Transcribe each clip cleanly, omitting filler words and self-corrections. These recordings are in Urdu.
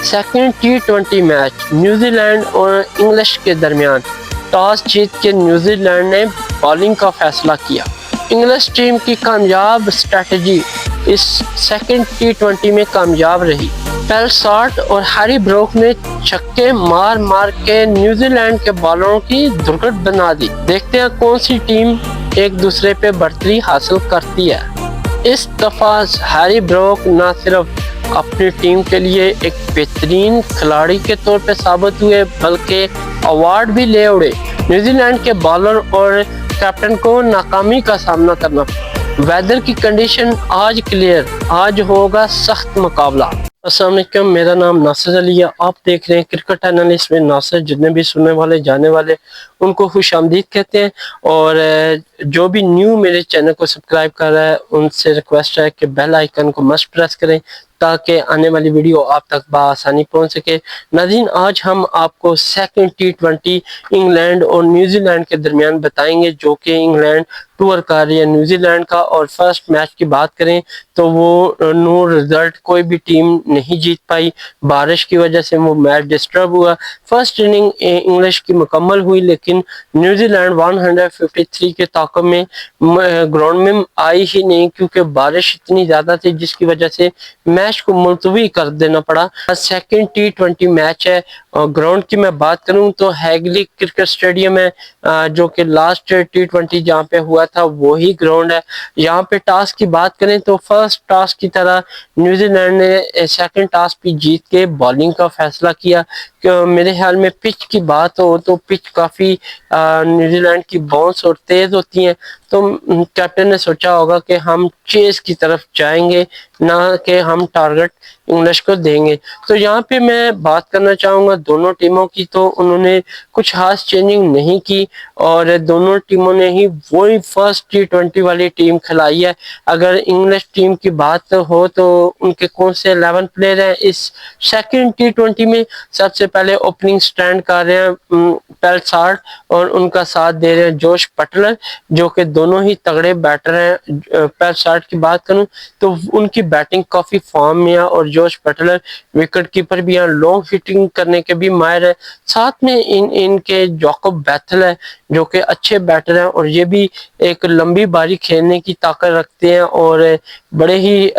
Second T20 match New Zealand اور انگلش کے درمیان ٹاس جیت کے نیوزی لینڈ نے بالنگ کا فیصلہ کیا۔ انگلش ٹیم کی کامیاب اسٹریٹجی اس سیکنڈ T20 میں کامیاب رہی۔ پیل ساٹ اور ہیری بروک نے چھکے مار کے نیوزی لینڈ کے بالروں کی درگٹ بنا دی۔ دیکھتے ہیں کون سی ٹیم ایک دوسرے پہ برتری حاصل کرتی ہے۔ اس دفعہ ہیری بروک نہ صرف اپنی ٹیم کے لیے ایک بہترین کھلاڑی کے طور پہ ثابت ہوئے بلکہ ایوارڈ بھی لے اڑے۔ نیوزی لینڈ کے بالر اور کیپٹن کو ناکامی کا سامنا کرنا پڑا۔ ویدر کی کنڈیشن آج کلیئر، آج ہوگا سخت مقابلہ۔ السلام علیکم، میرا نام ناصر علی ہے، آپ دیکھ رہے ہیں کرکٹ انالیسٹ میں ناصر۔ جتنے بھی سننے والے جانے والے ان کو خوش آمدید کہتے ہیں، اور جو بھی نیو میرے چینل کو سبسکرائب کر رہا ہے ان سے ریکویسٹ ہے کہ بیل آئیکن کو مست پریس کریں تاکہ آنے والی ویڈیو آپ تک بآسانی پہنچ سکے۔ ناظرین، آج ہم آپ کو سیکنڈ T20 انگلینڈ اور نیوزی لینڈ کے درمیان بتائیں گے، جو کہ انگلینڈ ٹور کر رہی ہے نیوزی لینڈ کا۔ اور فرسٹ میچ کی بات کریں تو وہ نو رزلٹ، کوئی بھی ٹیم نہیں جیت پائی، بارش کی وجہ سے وہ میچ ڈسٹرب ہوا۔ فرسٹ اننگ انگلش کی مکمل ہوئی لیکن نیوزی لینڈ 153 کے طاقت میں گراؤنڈ میں آئی ہی نہیں، کیونکہ بارش اتنی زیادہ تھی جس کی وجہ سے میچ کو ملتوی کر دینا پڑا۔ سیکنڈ T20 میچ ہے، گراؤنڈ کی میں بات کروں تو ہیگلی کرکٹ اسٹیڈیم ہے، جو کہ لاسٹ T20 جہاں پہ ہوا تھا وہی گراؤنڈ ہے۔ یہاں پہ ٹاس کی بات کریں تو فرسٹ ٹاس کی طرح نیوزی لینڈ نے سیکنڈ ٹاس بھی جیت کے بالنگ کا فیصلہ کیا۔ میرے خیال میں پچ کی بات ہو تو پچ کافی نیوزی لینڈ کی باؤنس اور تیز ہوتی ہیں، تو کیپٹن نے سوچا ہوگا کہ ہم چیز کی طرف جائیں گے نہ کہ ہم ٹارگٹ انگلش کو دیں گے۔ تو یہاں پہ میں بات کرنا چاہوں گا دونوں ٹیموں کی، تو انہوں نے کچھ خاص چینجنگ نہیں کی اور دونوں ٹیموں نے ہی وہی فرسٹ T20 والی ٹیم کھلائی ہے۔ اگر انگلش ٹیم کی بات ہو تو ان کے کون سے 11 پلیئر ہیں اس سیکنڈ T20 میں؟ سب سے پہلے اوپننگ سٹینڈ کر رہے ہیں پیل ساٹ اور ان کا ساتھ دے رہے ہیں جوش بٹلر، جو کہ دونوں ہی تگڑے بیٹر ہیں۔ پیل ساٹ کی بات کروں تو ان کی بیٹنگ کافی فارم میں ہے اور جوش بٹلر وکٹ کیپر بھی ہیں، لانگ ہٹنگ کرنے کے بھی ماہر ہے۔ ساتھ میں ان کے جاکوب بیتھل ہے جو کہ اچھے بیٹر ہیں اور یہ بھی ایک لمبی باری کھیلنے کی طاقت رکھتے ہیں اور بڑے ہی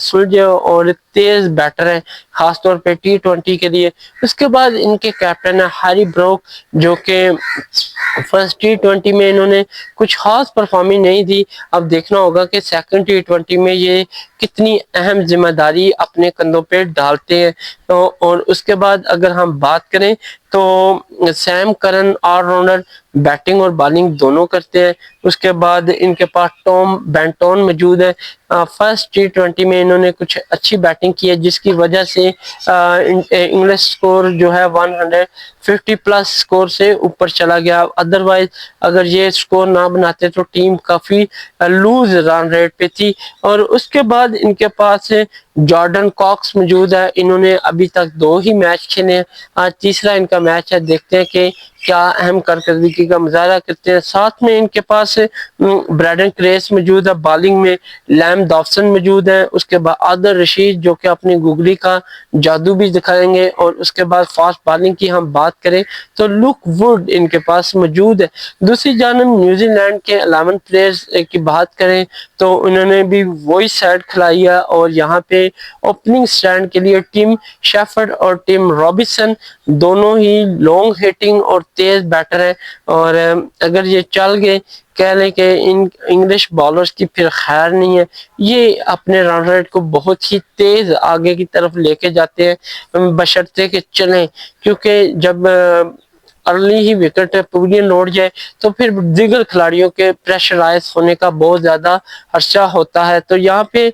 سلجھے اور تیز بیٹر ہیں، خاص طور پہ T20 کے لیے۔ اس کے بعد ان کے کیپٹن ہے ہیری بروک، جو کہ فرسٹ T20 میں انہوں نے کچھ خاص پرفارمنگ نہیں دی۔ اب دیکھنا ہوگا کہ سیکنڈ T20 میں یہ کتنی اہم ذمہ داری اپنے کندھوں پہ ڈالتے ہیں۔ اور اس کے بعد اگر ہم بات کریں تو سیم کرن آل راؤنڈر بیٹنگ اور بالنگ دونوں کرتے ہیں۔ اس کے بعد ان کے پاس ٹام بینٹون موجود ہے۔ فرسٹ T20 میں انہوں نے کچھ اچھی بیٹنگ کی ہے جس کی وجہ سے انگلش سکور جو ہے 150 پلس سکور سے اوپر چلا گیا۔ ادروائز اگر یہ سکور نہ بناتے تو ٹیم کافی لوز رن ریٹ پہ تھی۔ اور اس کے بعد ان کے پاس جارڈن کاکس موجود ہے، انہوں نے ابھی تک 2 ہی میچ کھیلے ہیں، آج تیسرا ان کا میچ ہے۔ دیکھتے ہیں کہ کیا اہم کارکردگی کا مظاہرہ کرتے ہیں۔ ساتھ میں ان کے پاس بریڈن کریس موجود ہے، بالنگ میں لیم ڈاوسن موجود ہے، اس کے بعد عادل رشید جو کہ اپنی گوگلی کا جادو بھی دکھائیں گے، اور اس کے بعد فاسٹ بالنگ کی ہم بات کریں تو لک ووڈ ان کے پاس موجود ہے۔ دوسری جانب نیوزی لینڈ کے 11 پلیئرز کی بات کریں تو انہوں نے بھی وہی سائڈ کھلائی ہے، اور یہاں پہ اوپننگ سٹینڈ کے لیے ٹیم شیفرڈ اور ٹیم رابنسن دونوں ہی لانگ ہٹنگ اور تیز بیٹر ہیں، اور اگر یہ چل گئے کہہ لیں کہ انگلش بالرز کی پھر خیر نہیں ہے۔ یہ اپنے رن ریٹ کو بہت ہی تیز آگے کی طرف لے کے جاتے ہیں بشرطے کہ چلیں، کیونکہ جب ارلی ہی وکٹ پویلین لوٹ جائے تو پھر دیگر کھلاڑیوں کے پریشرائز ہونے کا بہت زیادہ خدشہ ہوتا ہے۔ تو یہاں پہ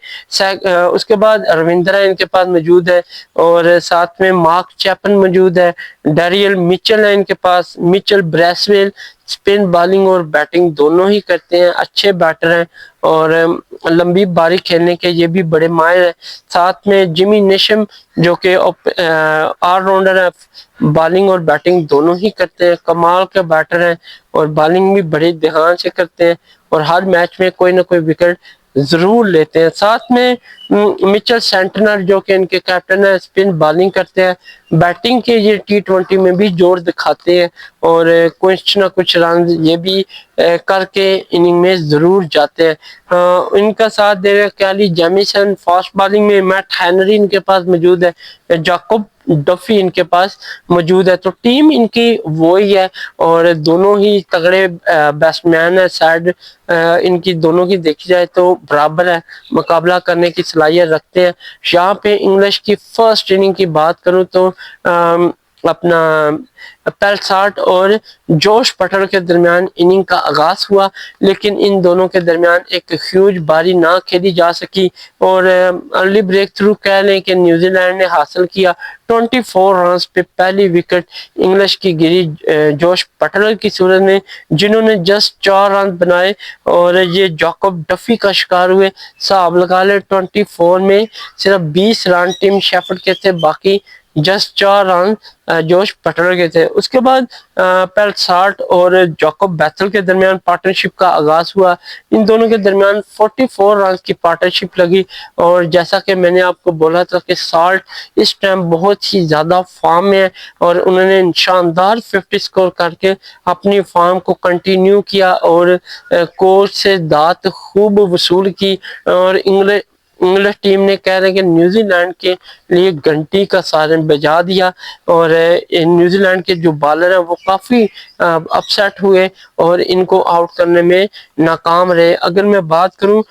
اس کے بعد رویندرا ان کے پاس موجود ہے، اور ساتھ میں مارک چیپن موجود ہے، ڈیریل مچل ہے ان کے پاس، مچل بریسویل سپن بالنگ اور بیٹنگ دونوں ہی کرتے ہیں، اچھے بیٹر ہیں اور لمبی باری کھیلنے کے یہ بھی بڑے ماہر ہیں۔ ساتھ میں جمی نیشم جو کہ آل راؤنڈر ہے، بالنگ اور بیٹنگ دونوں ہی کرتے ہیں، کمال کے بیٹر ہیں اور بالنگ بھی بڑے دھیان سے کرتے ہیں اور ہر میچ میں کوئی نہ کوئی وکٹ ضرور لیتے ہیں. ساتھ میں مچل سینٹنر جو کہ ان کے کیپٹن ہیں اسپن بالنگ کرتے ہیں, بیٹنگ کے یہ T20 میں بھی جوڑ دکھاتے ہیں اور کچھ نہ کچھ رن یہ بھی کر کے اننگ میں ضرور جاتے ہیں. ان کا ساتھ دے رہے کیلی جیمیسن, فاسٹ بالنگ میں میٹ ہینری ان کے پاس موجود ہے, جاکوب ڈفی ان کے پاس موجود ہے. تو ٹیم ان کی وہی ہے اور دونوں ہی تگڑے بیٹس مین ہے. سائڈ ان کی دونوں کی دیکھی جائے تو برابر ہے, مقابلہ کرنے کی صلاحیت رکھتے ہیں. یہاں پہ انگلش کی فرسٹ اننگ کی بات کروں تو اپنا پیلسارٹ اور جوش پٹر کے درمیان اننگ کا آغاز ہوا, لیکن ان دونوں کے درمیان ایک ہیوج باری نہ کھیلی جا سکی اور ارلی بریک تھرو کہہ لیں کہ نیوزی لینڈ نے حاصل کیا. 24 رنز پہ پہلی وکٹ انگلش کی گری جوش پٹر کی صورت میں, جنہوں نے جسٹ 4 رن بنائے اور یہ جاکوب ڈفی کا شکار ہوئے. صاحب لگا لے 24 میں صرف 20 رن ٹیم شیفرڈ کے تھے, باقی جسٹ 4 رن جوش پٹر کے تھے. اس کے بعد پیلسارٹ اور جاکوب بیتھل کے درمیان پارٹنرشپ کا آغاز ہوا. ان دونوں کے درمیان 44 رنز کی پارٹنرشپ لگی اور جیسا کہ میں نے آپ کو بولا تھا کہ سالٹ اس ٹائم بہت ہی زیادہ فارم میں ہے اور انہوں نے شاندار 50 سکور کر کے اپنی فارم کو کنٹینیو کیا اور کوچ سے داد خوب وصول کی. اور انگلش ٹیم نے کہہ رہے ہیں کہ نیوزی لینڈ کے لیے گھنٹی کا سائرن بجا دیا اور نیوزی لینڈ کے جو بالر ہیں وہ کافی اپسیٹ ہوئے اور ان کو آؤٹ کرنے میں ناکام رہے. اگر میں بات کروں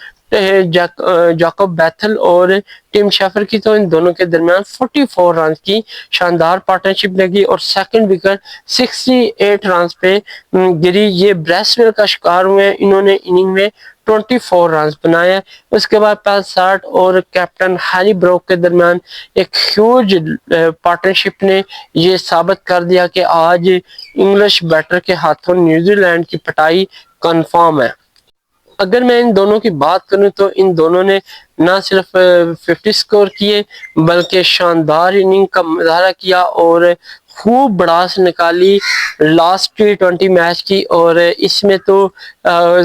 جاکوب بیتھل اور ٹیم شیفر کی تو ان دونوں کے درمیان 44 رنز کی شاندار پارٹنرشپ لگی اور سیکنڈ وکٹ 68 رنز پہ گری. یہ بریسویل کا شکار ہوئے, انہوں نے اننگ میں 24 رنز بنائے. اس کے بعد پیلسارٹ اور کیپٹن ہیری بروک کے درمیان ایک ہیوج پارٹنرشپ نے یہ ثابت کر دیا کہ آج انگلش بیٹر کے ہاتھوں نیوزی لینڈ کی پٹائی کنفرم ہے. اگر میں ان دونوں کی بات کروں تو ان دونوں نے نہ صرف 50 سکور کیے بلکہ شاندار اننگ کا مظاہرہ کیا اور خوب بڑاس نکالی لاسٹ T20 میچ کی. اور اس میں تو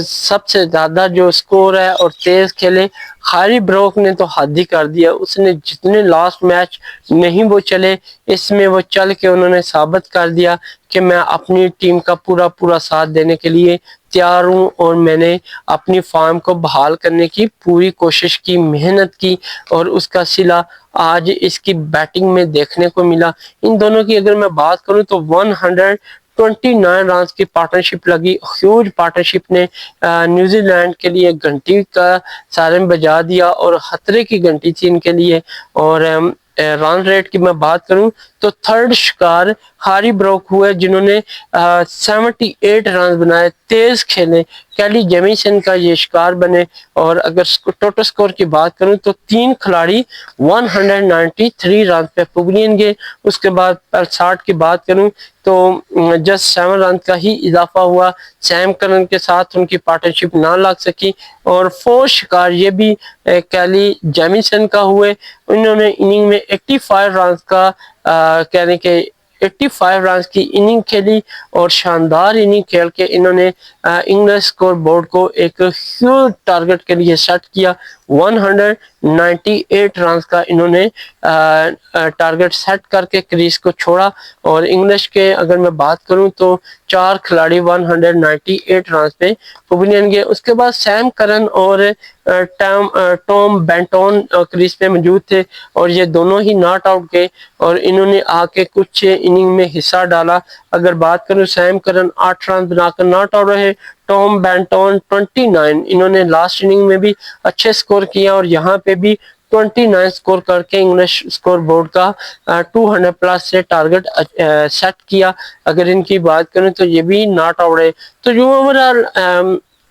سب سے زیادہ جو سکور ہے اور تیز کھیلے ہیری بروک نے تو حد ہی کر دیا. اس نے جتنے لاسٹ میچ نہیں وہ چلے, اس میں وہ چل کے انہوں نے ثابت کر دیا کہ میں اپنی ٹیم کا پورا ساتھ دینے کے لیے تیار ہوں اور میں نے اپنی فارم کو بحال کرنے کی پوری کوشش کی, محنت کی اور اس کا صلہ آج اس کی بیٹنگ میں دیکھنے کو ملا. ان دونوں کی اگر میں بات کروں تو 129 رنز کی پارٹنرشپ لگی. ہیوج پارٹنرشپ نے نیوزی لینڈ کے لیے گھنٹی کا سائرن بجا دیا اور خطرے کی گھنٹی تھی ان کے لیے. اور رن ریٹ کی میں بات کروں تو تھرڈ شکار ہیری بروک ہوئے جنہوں نے 78 رنز بنائے, تیز کھیلے. کیلی جیمیسن کا یہ شکار بنے اور اگر ٹوٹل سکور کی بات کروں تو 3 کھلاڑی 193 رن پہ پگنین گے. اس کے بعد پیلسارٹ کی بات کروں تو جسٹ 7 رن کا ہی اضافہ ہوا, سیم کرن کے ساتھ ان کی پارٹنرشپ نہ لگ سکی. اور 4 شکار یہ بھی کیلی جیمیسن کا ہوئے, انہوں نے اننگ میں 85 رنز کا کہنے کے 85 رنز کی اننگ کھیلی اور شاندار اننگ کھیل کے انہوں نے انگلش سکور بورڈ کو ایک ہیوج ٹارگٹ کے لیے سیٹ کیا. 198 رنز کا انہوں نے ٹارگٹ سیٹ کر کے کریز کو چھوڑا اور انگلش کے اگر میں بات کروں تو 4 کھلاڑی 198 رنز پہ پویلین گئے. اس کے بعد سیم کرن اور ٹام بینٹون کریز پہ موجود تھے اور یہ دونوں ہی ناٹ آؤٹ گئے اور انہوں نے آ کے کچھ اننگ میں حصہ ڈالا. اگر بات کروں سیم کرن 8 رن بنا کر ناٹ آؤٹ رہے, ٹام بینٹون 29, انہوں نے لاسٹ اننگ میں بھی اچھے سکور کیا اور یہاں پہ بھی 29 سکور کر کے انگلش سکور بورڈ کا 200 پلس سے ٹارگٹ سیٹ کیا. اگر ان کی بات کریں تو یہ بھی ناٹ آؤٹ ہے. تو جو اوورآل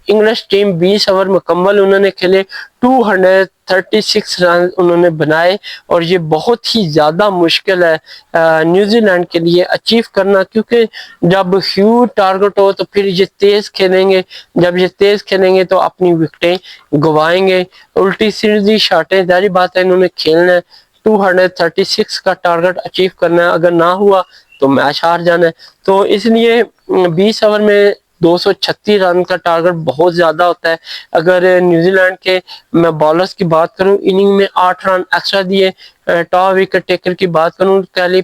انگلش ٹیم 20 اوور مکمل انہوں نے کھیلے, 236 رن انہوں نے بنائے اور یہ بہت ہی زیادہ مشکل ہے نیوزی لینڈ کے لیے اچیو کرنا, کیونکہ جب ہیوج ٹارگٹ ہو تو پھر یہ تیز کھیلیں گے, جب یہ تیز کھیلیں گے تو اپنی وکٹیں گوائیں گے. الٹی سیدھی شاٹیں ظاہری بات ہے انہوں نے کھیلنا ہے, 236 کا ٹارگٹ اچیو کرنا ہے, اگر نہ ہوا تو میچ ہار جانا ہے. تو اس لیے 20 اوور میں 236 رن کا ٹارگٹ بہت زیادہ ہوتا ہے. اگر نیوزی لینڈ کے میں بالرز کی بات کروں اننگ میں 8 رن ایکسٹرا دیے. ٹاپ وکٹ ٹیکر کی بات کروں کیلی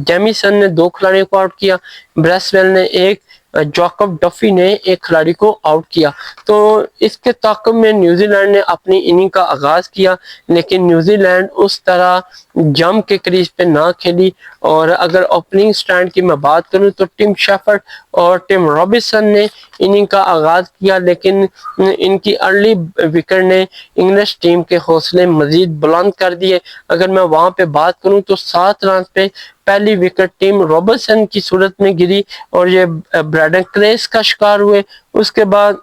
جیمیسن نے 2 کھلاڑیوں کو آؤٹ کیا, بریسویل نے 1, جاکب ڈفی نے 1 کھلاڑی کو آؤٹ کیا. تو اس کے تعاقب میں نیوزی لینڈ نے اپنی اننگ کا آغاز کیا, لیکن نیوزی لینڈ اس طرح جم کے کریز پہ نہ کھیلی. اور اگر اوپننگ سٹینڈ کی میں بات کروں تو ٹم شیفرڈ اور ٹم رابنسن نے اننگ کا آغاز کیا, لیکن ان کی ارلی وکٹ نے انگلش ٹیم کے حوصلے مزید بلند کر دیے. اگر میں وہاں پہ بات کروں تو 7 رن پہ پہلی وکٹ ٹیم رابنسن کی صورت میں گری اور یہ بریڈن کریس کا شکار ہوئے. اس کے بعد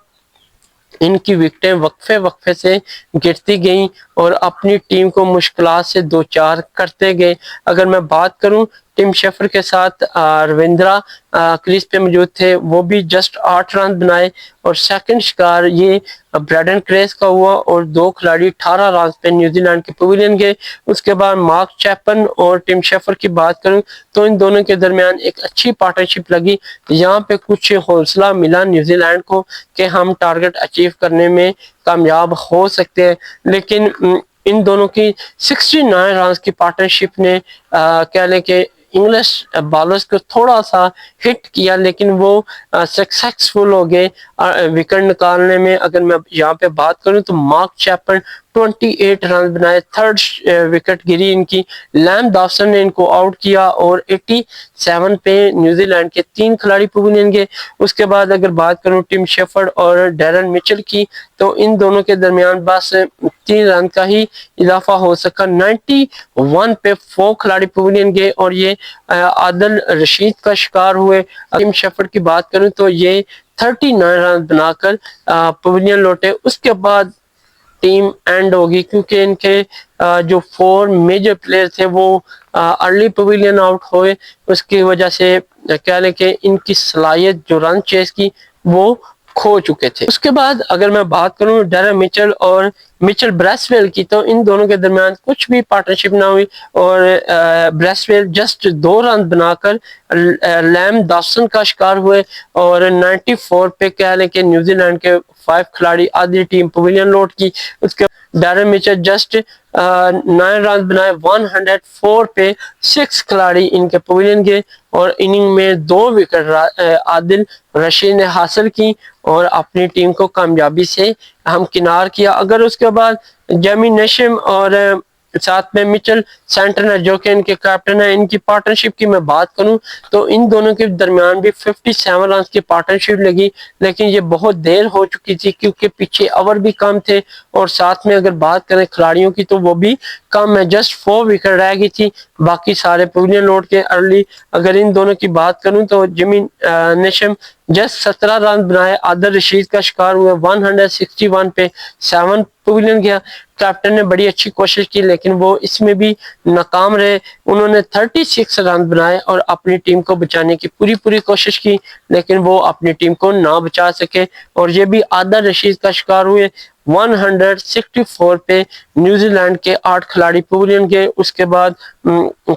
ان کی وکٹیں وقفے سے گرتی گئیں اور اپنی ٹیم کو مشکلات سے دوچار کرتے گئے. اگر میں بات کروں ٹم شیفر کے ساتھ رویندرا کریز پہ موجود تھے, وہ بھی جسٹ 8 رن بنائے اور سیکنڈ شکار یہ بریڈن کریس کا ہوا اور 2 کھلاڑی 18 رن پہ نیوزی لینڈ کے پویلین گئے. اس کے بعد مارک چیپن اور ٹم شیفر کی بات کروں تو ان دونوں کے درمیان ایک اچھی پارٹنرشپ لگی. یہاں پہ کچھ حوصلہ ملا نیوزی لینڈ کو کہ ہم ٹارگٹ اچیو کرنے میں کامیاب ہو سکتے ہیں, لیکن ان دونوں کی 69 رنز کی پارٹنرشپ نے کہہ لیں کہ انگلش بالرز کو تھوڑا سا ہٹ کیا, لیکن وہ سکسیسفل ہو گئے وکٹ نکالنے میں. اگر میں یہاں پہ بات کروں تو مارک چیپن 28 رن بنائے, 3rd وکٹ گری ان کی. لیم ڈاوسن نے ان کو آؤٹ کیا اور 87 پہ نیوزی لینڈ کے 3 کھلاڑی پویلین گئے. اس کے بعد اگر بات کروں ٹم شیفرڈ اور ڈیرن مچل کی تو ان دونوں کے درمیان بس 3 رن کا ہی اضافہ ہو سکا. 91 پہ 4 کھلاڑی پویلین گئے اور یہ عادل رشید کا شکار ہوئے. ٹم شیفرڈ کی بات کروں تو یہ 39 رن بنا کر پویلین لوٹے. اس کے بعد ٹیم اینڈ ہوگی کیونکہ ان کے جو 4 میجر پلیئر تھے وہ ارلی پویلین آؤٹ ہوئے. اس کی وجہ سے کہہ لیں کہ ان کی صلاحیت جو رن چیز کی وہ کھو چکے تھے. اس کے بعد اگر میں بات کروں ڈیرن مچل اور مچل بریسویل کی تو ان دونوں کے درمیان کچھ بھی پارٹنرشپ نہ ہوئی اور بریسویل جسٹ 2 رن بنا کر لیم ڈاوسن کا شکار ہوئے اور 94 پہ کہہ لیں کہ نیوزی لینڈ کے 5 کھلاڑی آدھی ٹیم پویلین لوٹ کی. اس کے ڈیرن مچل جسٹ 9 رن بنائے, 104 پہ 6 کھلاڑی ان کے پویلین گئے اور اننگ میں 2 وکٹ عادل رشید نے حاصل کی اور اپنی ٹیم کو کامیابی سے ہمکنار کیا. اگر اس کے بعد جیمی نیشم اور ساتھ میں مچل سینٹنر جو کہ ان کے کیپٹن ہیں ان کی پارٹنرشپ کی میں بات کروں تو ان دونوں کے درمیان بھی 57 رنز کی پارٹنرشپ لگی, لیکن یہ بہت دیر ہو چکی تھی کیونکہ پیچھے اوور بھی کم تھے اور ساتھ میں اگر بات کریں کھلاڑیوں کی تو وہ بھی کم ہے, جسٹ 4 وکٹ رہ گئی تھی, باقی سارے پویلین لوٹ کے ارلی. اگر ان دونوں کی بات کروں تو جیمی نیشم جسٹ 17 رن بنائے, عادل رشید کا شکار ہوئے, 161 پہ 7 پویلین گیا. کیپٹن نے بڑی اچھی کوشش کی لیکن وہ اس میں بھی ناکام رہے. انہوں نے 36 رن بنائے اور اپنی ٹیم کو بچانے کی پوری کوشش کی لیکن وہ اپنی ٹیم کو نہ بچا سکے اور یہ بھی عادل رشید کا شکار ہوئے. 164 پہ نیوزی لینڈ کے 8 کھلاڑی پویلین گئے. اس کے بعد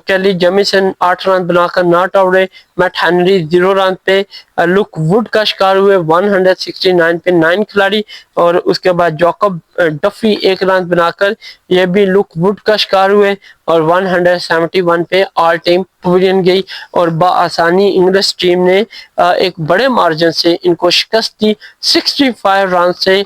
کیلی جیمیسن 8 رن بنا کر ناٹ آؤٹ رہے, میٹ ہینری 0 رن پہ لک وڈ کا شکار ہوئے, 169 پہ 9 کھلاڑی اور اس کے بعد جاکب ڈفی 1 رن بنا کر یہ بھی لک وڈ کا شکار ہوئے اور 171 پہ آل ٹیم پویلین گئی اور بآسانی انگلش ٹیم نے ایک بڑے مارجن سے ان کو شکست دی. 65 رن سے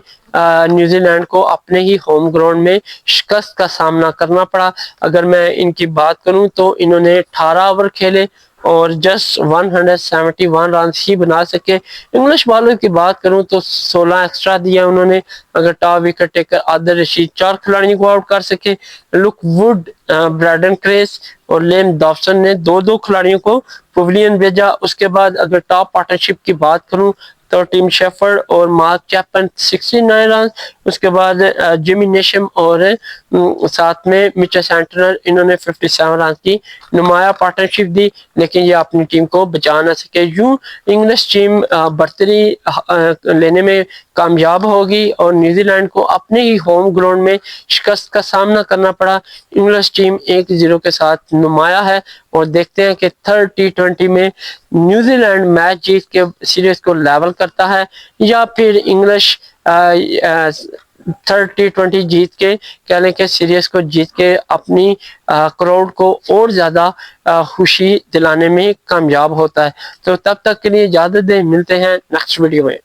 نیوزی لینڈ کو اپنے ہی ہوم گراؤنڈ میں شکست کا سامنا کرنا پڑا. اگر میں ان کی بات کروں تو انہوں نے 18 اوور کھیلے اور جسٹ 171 رنز ہی بنا سکے. انگلش بالر کی بات کروں تو 16 ایکسٹرا دیا انہوں نے. اگر ٹاپ وکٹ ٹیکر عادل رشید 4 کھلاڑیوں کو آؤٹ کر سکے, لک وڈ, بریڈن کریس اور لیم ڈاوسن نے 2 کھلاڑیوں کو پویلین بھیجا. اس کے بعد اگر ٹاپ پارٹنرشپ کی بات کروں تو ٹیم شیفرڈ اور مارک چیپن 69 رن, اس کے بعد جیمی نیشم اور ساتھ میں مچل سینٹنر انہوں نے 57 رن کی نمایاں پارٹنرشپ دی لیکن یہ اپنی ٹیم کو بچا نہ سکے. یوں انگلش ٹیم برتری لینے میں کامیاب ہوگی اور نیوزی لینڈ کو اپنے ہی ہوم گراؤنڈ میں شکست کا سامنا کرنا پڑا۔ انگلش ٹیم 1-0 کے ساتھ نمایاں ہے اور دیکھتے ہیں کہ تھرڈ T20 میں نیوزی لینڈ میچ جیت کے سیریز کو لیول کرتا ہے یا پھر انگلش تھرڈ T20 جیت کے کہہ لیں کہ سیریز کو جیت کے اپنی کراؤڈ کو اور زیادہ خوشی دلانے میں کامیاب ہوتا ہے۔ تو تب تک کے لیے اجازت دیں، ملتے ہیں نیکسٹ ویڈیو میں۔